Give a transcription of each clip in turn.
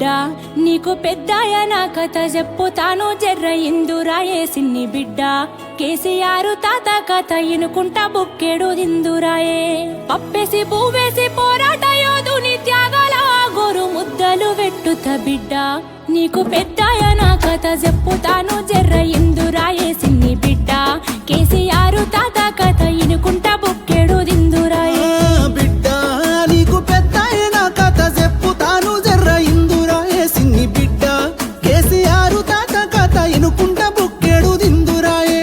బిడ్డ నీకు పెద్దాయన కథ చెప్పుతాను జర్ర ఇందురాయే సిన్ని బిడ్డ కేసీఆర్ తాత కథ ఇనుకుంటా బుక్కెడు దిందురాయే పప్పేసి పువ్వేసి పోరాట యోధుని త్యాగాల గోరు ముద్దలు వెట్టుత బిడ్డ నీకు పెద్దాయన కథ చెప్పుతాను జర్ర ఇందురాయే సిన్ని బిడ్డ కేసీఆర్ తాత కథ ఇనుకుంటా బుక్కెడు దిందురాయే బిడ్డ నీకు పెద్దాయన కథ చెప్పుతాను జర్ర ఇందురాయే సిన్ని బిడ్డ కేసీఆర్ తాత కథ ఇనుకుంటా బుక్కెడు దిందురాయే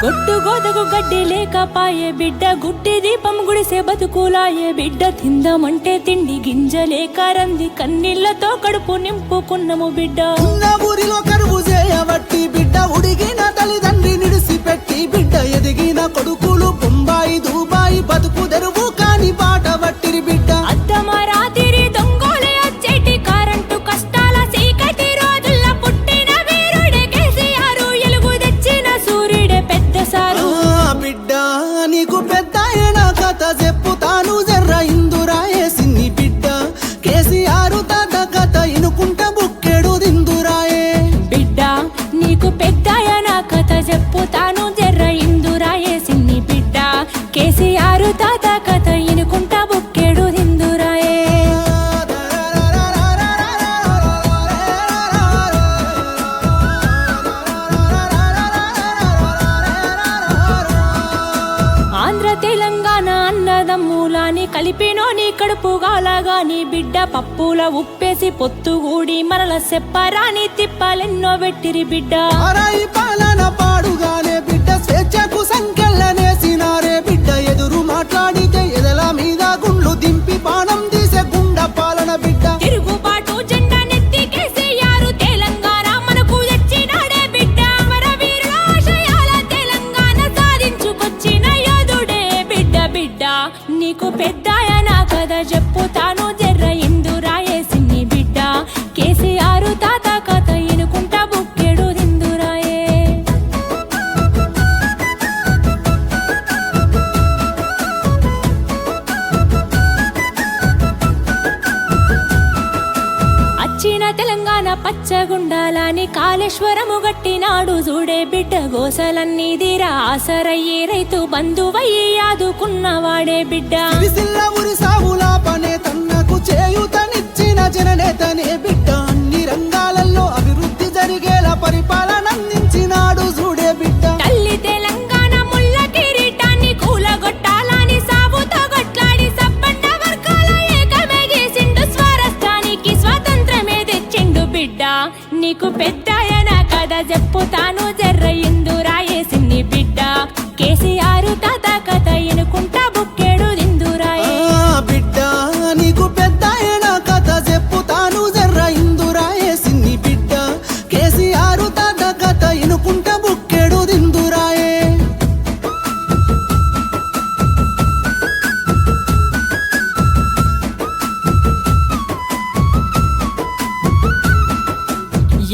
గొడ్డు గోదకు గడ్డి లేకపాయే బిడ్డ గుడ్డి దీపం గుడిసే బతుకులాయే బిడ్డ తిందామంటే తిండి గింజలేక రంది కన్నీళ్లతో కడుపు నింపుకున్నము బిడ్డ ఉన్న ఊరిలో కరువు చేయబట్టి బిడ్డ ఉడిగిన తల్లిదండ్రి నిడిసిపెట్టి బిడ్డ ఎదిగిన కొడుకులు బొంబాయి దుబాయి బతుకు తెరువు కాని బాట పట్టిరి బిడ్డ అద్దమరాతిరి దొంగోలే అచ్చేటి కరెంటు కష్టాల చీకటి రోజుల్ల పుట్టిన వీరుడే కేసీఆర్ ఎలుగు తెచ్చిన సూర్యుడే పెద్ద సారు బిడ్డ నీకు పెద్దాయన కథ చెప్పుతాను జర్ర ఇందురాయే సిన్ని బిడ్డ కేసీఆర్ తాత కథ ఇనుకుంటా బుక్కెడు దిందురాయే బిడ్డ నీకు పెద్దాయన కథ చెప్పుతాను జర్ర ఇందురాయే సిన్ని బిడ్డ కేసీఆర్ తాత కథ ఇనుకుంటా బుక్కెడు దిందురాయే ఆంధ్ర తెలంగాణ అన్నదమ్ములాని కలిపినోని కడుపుగాలగాని బిడ్డ పప్పుల ఉప్పేసి పొత్తుగూడి మనల సెప్పరాని తిప్పాలెన్నో పెట్టిరి బిడ్డ అరాయి పాలన పాడుగానే బిడ్డ స్వేచ్ఛకు సంకెళ్ళనేసినారే బిడ్డ ఎదురు మాట్లాడితే ఎదల మీద గుండ్లు దింపి బాణం తీసే గుండ పాలన బిడ్డ తిరుగుబాటు జెండా నెత్తి కేసీఆర్ తెలంగాణ మనకు తెచ్చినాడే బిడ్డ అమరవీరుల ఆశయాల తెలంగాణ సాధించుకొచ్చిన యోధుడే బిడ్డ బిడ్డ నీకు పెద్దాయన కథ చెప్పుతాను జర్ర ఇందురాయే సిన్ని బిడ్డ కేసీఆర్ తాత కథ ఇనుకుంటా బుక్కెడు దిందురాయే అచ్చిన తెలంగాణ పచ్చగుండాలని కాళేశ్వరము గట్టినాడు చూడే బిడ్డ గోసలన్నీ తీరా ఆసరయ్యే రైతు బంధువయ్యి ఆదుకున్నవాడే బిడ్డ సిరిసిల్ల ఉరి సావుల పనే తన్నకు చేయూతనిచ్చిన జననేతనే బిడ్డ అన్ని రంగాలలో అభివృద్ధి జరిగేలా పరిపాలన అందించినాడు చూడే బిడ్డ తల్లి తెలంగాణ ముళ్ళ కిరీటాన్ని కూలగొట్టాలని సాగుతో గొట్లాడి సబ్బండ వర్గాల ఏకమే చేసిండు స్వరాష్ట్రానికి స్వాతంత్రమే తెచ్చిండు బిడ్డ నీకు పెద్దాయన కథ చెప్పుతాను జర్ర ఇందురాయే సిన్ని బిడ్డ కేసీఆర్ తాత కథ ఎనుకుంటా బుక్కెడు దిందురాయే బిడ్డ నీకు పెద్దాయన కథ చెప్పుతాను జర్ర ఇందురాయే సిన్ని బిడ్డ కేసీఆర్ తాత కథ ఇనుకుంటా బుక్కెడు దిందురాయే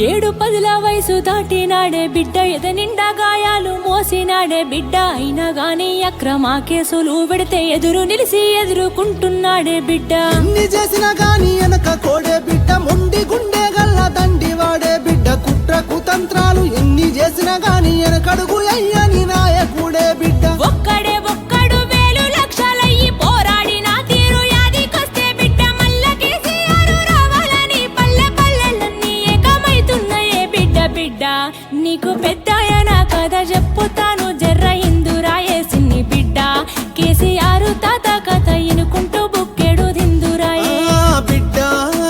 ఏడు పదుల వయసు దాటినాడే బిడ్డ ఎదనిండా గాయాలు మోసినాడే బిడ్డ అయినా గాని అక్రమ కేసులు పెడితే ఎదురు నిలిసి ఎదుర్కొంటున్నాడే బిడ్డ ఎన్ని చేసినా గాని వెనక కోడే బిడ్డ మొండి గుండె గల్ల దండి వాడే బిడ్డ కుట్ర కుతంత్రాలు ఎన్ని చేసినా గాని వెనకడుగు అయ్యని నాయకుడే బిడ్డ ఒక్కడు వేలు లక్షలయ్యి పోరాడిన తీరు యాదికొస్తే బిడ్డ మల్ల కేసీఆర్ రావాలని పల్లె పల్లెలన్నీ ఏకమైతున్నాయే బిడ్డ బిడ్డ నీకు పెద్దాయన కథ చెప్పుతాను జర్ర ఇందురాయే సిన్ని బిడ్డ కేసీఆర్ తాత కథ ఇనుకుంటూ బుక్కెడు దిందురాయే బిడ్డ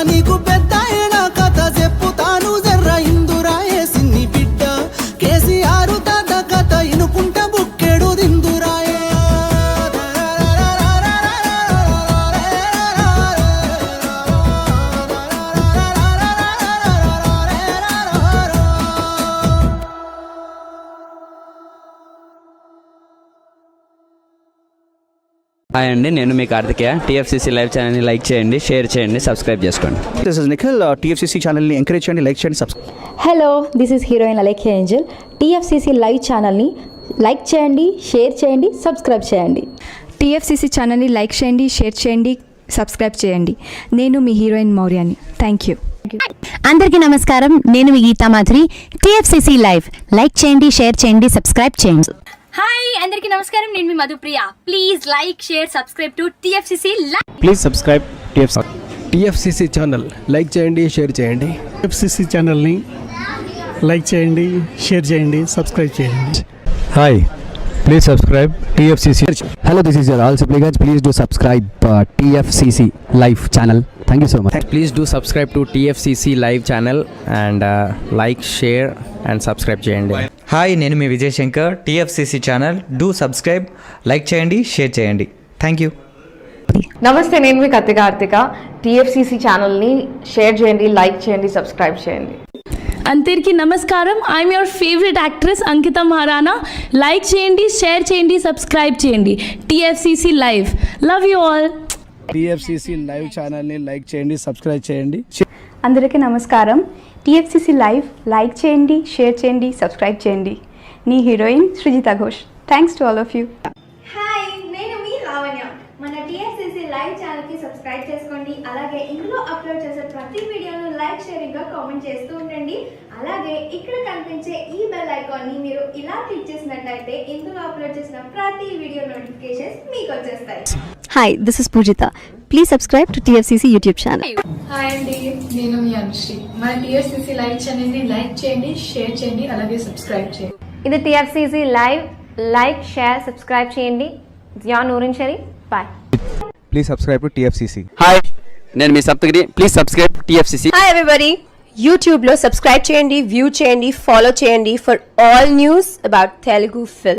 నీకు పెద్దాయన కథ చెప్పుతాను జర్ర ఇందురాయే సిన్ని బిడ్డ కేసీఆర్ తాత కథ ఇనుకుంటా బుక్కెడు దిందురాయే హాయ్ అండి, నేను మీ కార్తికేయ. టీఎఫ్సీసీ లైవ్ ఛానల్ని లైక్ చేయండి, షేర్ చేయండి, సబ్స్క్రైబ్ చేసుకోండి. This is Nikhil. టీఎఫ్సీసీ ఛానల్ని ఎంకరేజ్ చేయండి, లైక్ చేయండి, subscribe. Hello, this is heroine Alekhya Angel. TFCC live ఛానల్ని లైక్ చేయండి, షేర్ చేయండి, సబ్స్క్రైబ్ చేయండి. టీఎఫ్సీసీ ఛానల్ని లైక్ చేయండి, షేర్ చేయండి, సబ్స్క్రైబ్ చేయండి. నేను మీ హీరోయిన్ మౌర్యాని. Thank you. అందరికీ నమస్కారం, నేను మీ Geetha Madhuri. TFCC live like చేయండి, షేర్ చేయండి, సబ్స్క్రైబ్ చేయండి. హాయ్ అందరికీ నమస్కారం, నేను మీ Madhupriya. Please like share subscribe to TFCC live. Please subscribe TFCC channel like చేయండి, షేర్ చేయండి. టీఎఫ్సీసీ ఛానల్ని లైక్ చేయండి, షేర్ చేయండి, సబ్స్క్రైబ్ చేయండి. Hi, please subscribe TFCC. Hello, this is your all supplicants. Please do subscribe TFCC Live channel. Thank you so much. Please do subscribe to TFCC live channel and like share and subscribe చేయండి. Hi, నేను మీ Vijay Shankar. TFCC channel do subscribe, like చేయండి, share చేయండి. Thank you. నమస్తే, నేను మీ Karthika. TFCC ఛానల్ని share చేయండి, లైక్ చేయండి, సబ్స్క్రైబ్ చేయండి. అందరికీ నమస్కారం, I'm your favourite actress Ankita Maharana. Like చేయండి, షేర్ చేయండి, సబ్స్క్రైబ్ చేయండి. TFCC live. Love you all. TFCC live ఛానల్ని లైక్ చేయండి, సబ్స్క్రైబ్ చేయండి. అందరికీ నమస్కారం. టీఎఫ్సీసీ లైవ్ లైక్ చేయండి, షేర్ చేయండి, సబ్స్క్రైబ్ చేయండి. నీ heroine Srujitha Ghosh. Thanks to all of you. Hi, నేను మీ లావణ్య. మన టీఎఫ్సీసీ లైవ్ ఛానల్కి సబ్స్క్రైబ్ చేసుకోండి. అలాగే ఇందులో అప్లోడ్ చేసే ప్రతి వీడియోను లైక్, షేరింగ్గా కామెంట్ చేస్తూ ఉండండి. అలాగే ఇక్కడ కనిపించే ఈ బెల్ ఐకాన్ని మీరు ఇలా క్లిక్ చేసినట్లయితే ఇందులో అప్లోడ్ చేసిన ప్రతి వీడియో నోటిఫికేషన్స్ మీకు వచ్చేస్తాయి. Hi, this is Poojitha. Please subscribe to TFCC YouTube channel. Hi అండి, నేను మీ అనుశ్రీ. మన టీఎఫ్సీసీ లైవ్ ఛానల్ని లైక్ చేయండి, షేర్ చేయండి, అలాగే సబ్స్క్రైబ్ చేయండి. ఇది TFCC live. Like, share, subscribe చేయండి. Zia Noorin Shari. Bye. Please subscribe to TFCC. Hi, నేను మీ Saptagiri. Please subscribe TFCC. Hi everybody. యూట్యూబ్లో సబ్స్క్రైబ్ చేయండి, వ్యూ చేయండి, ఫాలో చేయండి for all news about Telugu film.